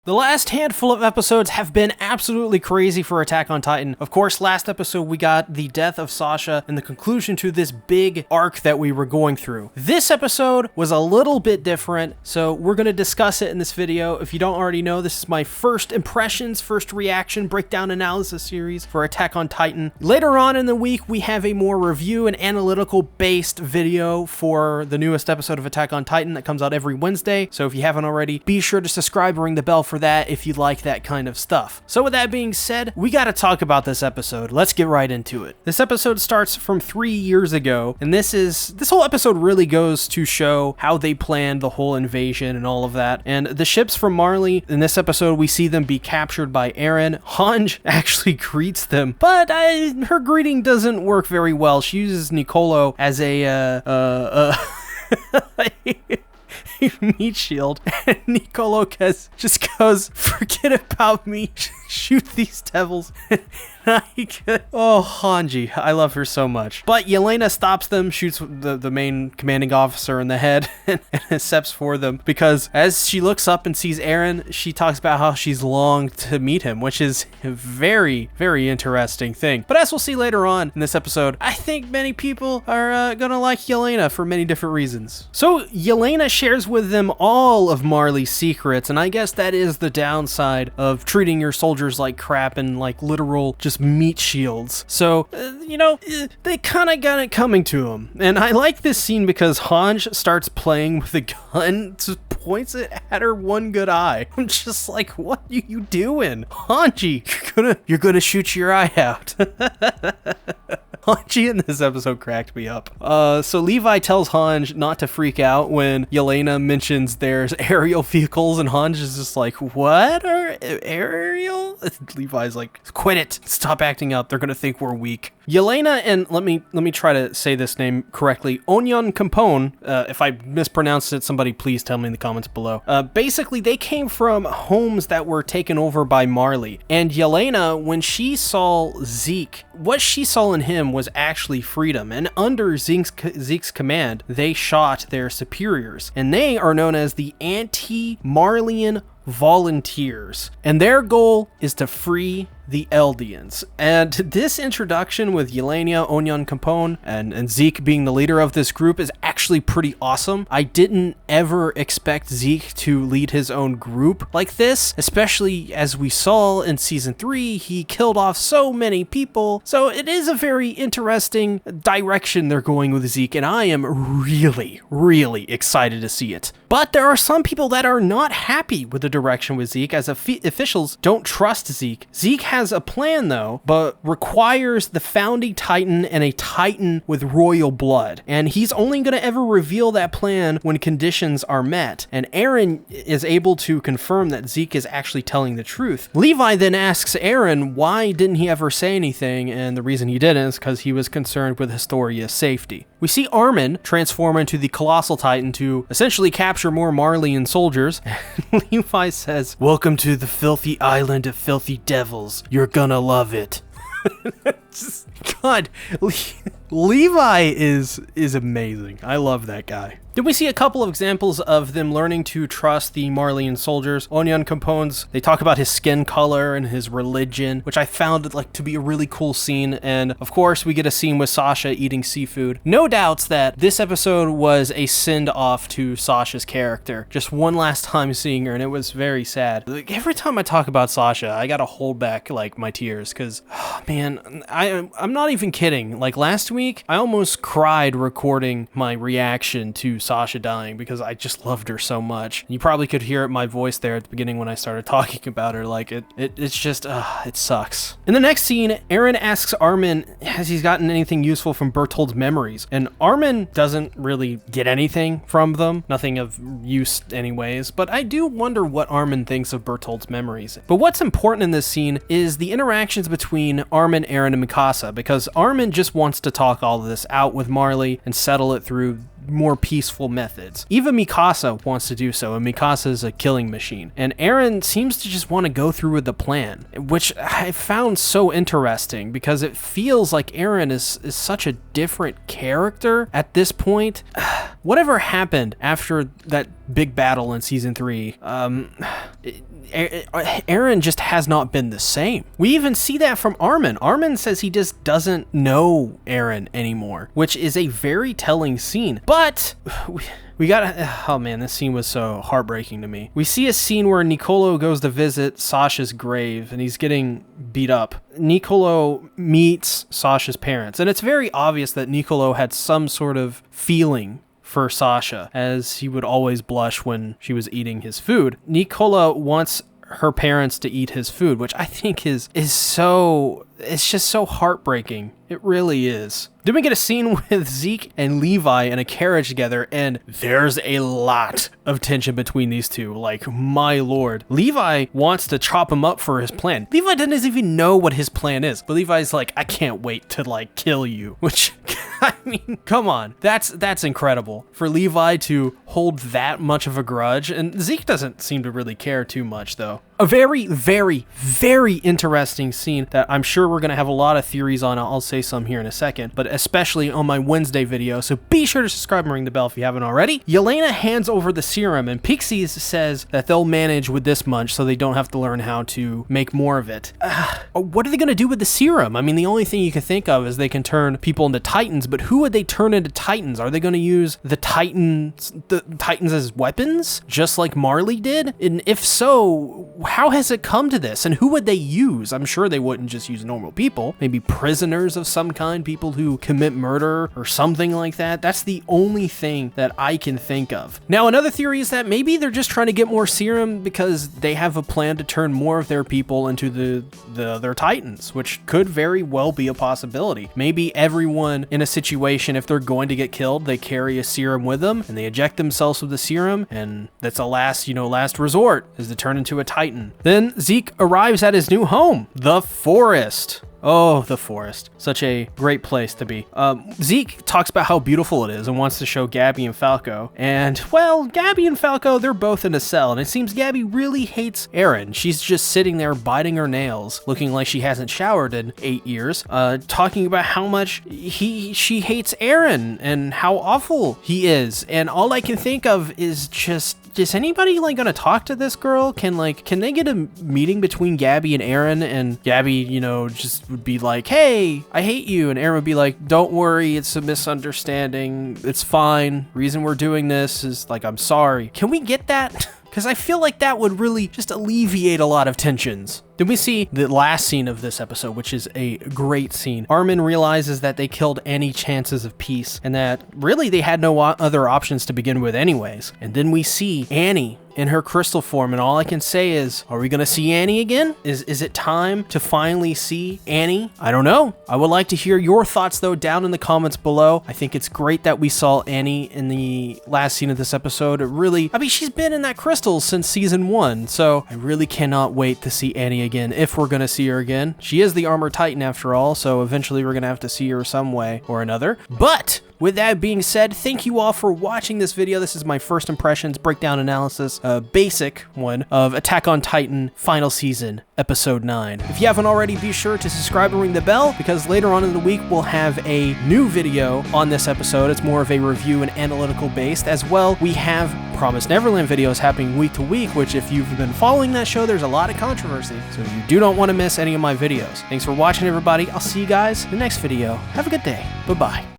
The last handful of episodes have been absolutely crazy for Attack on Titan. Of course, last episode we got the death of Sasha and the conclusion to this big arc that we were going through. This episode was a little bit different, so we're going to discuss it in this video. If you don't already know, this is my first impressions, first reaction, breakdown analysis series for Attack on Titan. Later on in the week, we have a more review and analytical based video for the newest episode of Attack on Titan that comes out every Wednesday. So if you haven't already, be sure to subscribe and ring the bell for that if you like that kind of stuff. So with that being said, we got to talk about this episode. Let's get right into it. This episode starts from 3 years ago, and this whole episode really goes to show how they planned the whole invasion and all of that. And the ships from Marley, in this episode, we see them be captured by Eren. Hange actually greets them, but her greeting doesn't work very well. She uses Nicolo as a meat shield, and Nicolo just goes, forget about me, shoot these devils. Oh, Hanji, I love her so much. But Yelena stops them, shoots the main commanding officer in the head, and accepts for them, because as she looks up and sees Eren, she talks about how she's longed to meet him, which is a very, very interesting thing. But as we'll see later on in this episode, I think many people are gonna like Yelena for many different reasons. So Yelena shares with them all of Marley's secrets, and I guess that is the downside of treating your soldiers like crap and like literal just meat shields. So, they kind of got it coming to them. And I like this scene because Hange starts playing with a gun, just points it at her one good eye. I'm just like, what are you doing? Hanji, you're gonna shoot your eye out. Hanji in this episode cracked me up. So Levi tells Hange not to freak out when Yelena mentions there's aerial vehicles, and Hange is just like, what are aerial? Levi's like, quit it. Stop acting up. They're gonna think we're weak. Yelena and let me try to say this name correctly. Onyon Compone. If I mispronounced it, somebody please tell me in the comments below. Basically, they came from homes that were taken over by Marley. And Yelena, when she saw Zeke, what she saw in him was actually freedom. And under Zeke's command, they shot their superiors. And they are known as the Anti-Marleyan Volunteers. And their goal is to free the Eldians. And this introduction with Yelena, Onyon Compone, and Zeke being the leader of this group is actually pretty awesome. I didn't ever expect Zeke to lead his own group like this, especially as we saw in season 3, he killed off so many people. So it is a very interesting direction they're going with Zeke, and I am really, really excited to see it. But there are some people that are not happy with the direction with Zeke, as officials don't trust Zeke. Zeke has a plan though, but requires the founding Titan and a Titan with royal blood. And he's only going to ever reveal that plan when conditions are met. And Eren is able to confirm that Zeke is actually telling the truth. Levi then asks Eren why didn't he ever say anything, and the reason he didn't is because he was concerned with Historia's safety. We see Armin transform into the Colossal Titan to essentially capture more Marleyan soldiers. Levi says, "Welcome to the filthy island of filthy devils. You're gonna love it." God, Levi is amazing. I love that guy. Then we see a couple of examples of them learning to trust the Marleyan soldiers. Onyon Compones, they talk about his skin color and his religion, which I found to be a really cool scene. And of course, we get a scene with Sasha eating seafood. No doubts that this episode was a send-off to Sasha's character. Just one last time seeing her, and it was very sad. Every time I talk about Sasha, I gotta hold back my tears, because, man, I'm not even kidding. Last week, I almost cried recording my reaction to Sasha dying because I just loved her so much. You probably could hear it in my voice there at the beginning when I started talking about her. It's just, it sucks. In the next scene, Eren asks Armin has he gotten anything useful from Berthold's memories, and Armin doesn't really get anything from them, nothing of use anyways, but I do wonder what Armin thinks of Berthold's memories. But what's important in this scene is the interactions between Armin, Eren, and Mikasa, because Armin just wants to talk all of this out with Marley and settle it through more peaceful methods. Even Mikasa wants to do so, and Mikasa is a killing machine. And Eren seems to just want to go through with the plan, which I found so interesting because it feels like Eren is such a different character at this point. Whatever happened after that big battle in season 3, Eren just has not been the same. We even see that from Armin. Armin says he just doesn't know Eren anymore, which is a very telling scene. But we got, oh man, this scene was so heartbreaking to me. We see a scene where Niccolo goes to visit Sasha's grave and he's getting beat up. Niccolo meets Sasha's parents, and it's very obvious that Niccolo had some sort of feeling for Sasha, as he would always blush when she was eating his food. Niccolo wants her parents to eat his food, which I think is so, it's just so heartbreaking. It really is. Then we get a scene with Zeke and Levi in a carriage together, and there's a lot of tension between these two. Like, my lord. Levi wants to chop him up for his plan. Levi doesn't even know what his plan is, but Levi's like, I can't wait to, like, kill you. Which, I mean, come on. That's incredible. For Levi to hold that much of a grudge, and Zeke doesn't seem to really care too much, though. A very, very, very interesting scene that I'm sure we're going to have a lot of theories on. I'll say some here in a second, but especially on my Wednesday video, so be sure to subscribe and ring the bell if you haven't already. Yelena hands over the serum, and Pixies says that they'll manage with this much so they don't have to learn how to make more of it. What are they going to do with the serum? I mean, the only thing you can think of is they can turn people into Titans, but who would they turn into Titans? Are they going to use the Titans as weapons, just like Marley did? And if so, how has it come to this? And who would they use? I'm sure they wouldn't just use normal people, maybe prisoners of some kind, people who commit murder or something like that. That's the only thing that I can think of. Now, another theory is that maybe they're just trying to get more serum because they have a plan to turn more of their people into the other Titans, which could very well be a possibility. Maybe everyone in a situation, if they're going to get killed, they carry a serum with them and they eject themselves with the serum, and that's a last resort, is to turn into a Titan. Then Zeke arrives at his new home, the forest. Oh, the forest. Such a great place to be. Zeke talks about how beautiful it is and wants to show Gabby and Falco. And, well, Gabby and Falco, they're both in a cell, and it seems Gabby really hates Eren. She's just sitting there biting her nails, looking like she hasn't showered in 8 years, talking about how much she hates Eren and how awful he is. And all I can think of is just, is anybody like gonna talk to this girl? Can they get a meeting between Gabby and Eren, and Gabby, just would be like, hey, I hate you, and Eren would be like, don't worry, it's a misunderstanding, it's fine, reason we're doing this is like, I'm sorry. Can we get that? Because I feel like that would really just alleviate a lot of tensions. Then we see the last scene of this episode, which is a great scene. Armin realizes that they killed any chances of peace and that really they had no other options to begin with anyways. And then we see Annie in her crystal form, and all I can say is, are we gonna see Annie again? Is it time to finally see Annie? I don't know. I would like to hear your thoughts though down in the comments below. I think it's great that we saw Annie in the last scene of this episode. It really, I mean, she's been in that crystal since season 1, so I really cannot wait to see Annie again, if we're gonna see her again. She is the Armored Titan after all, so eventually we're gonna have to see her some way or another. But with that being said, thank you all for watching this video. This is my first impressions breakdown analysis, a basic one of Attack on Titan Final Season, Episode 9. If you haven't already, be sure to subscribe and ring the bell, because later on in the week we'll have a new video on this episode. It's more of a review and analytical based. As well, we have Promised Neverland videos happening week to week, which if you've been following that show, there's a lot of controversy, so you do not want to miss any of my videos. Thanks for watching, everybody. I'll see you guys in the next video. Have a good day. Bye-bye.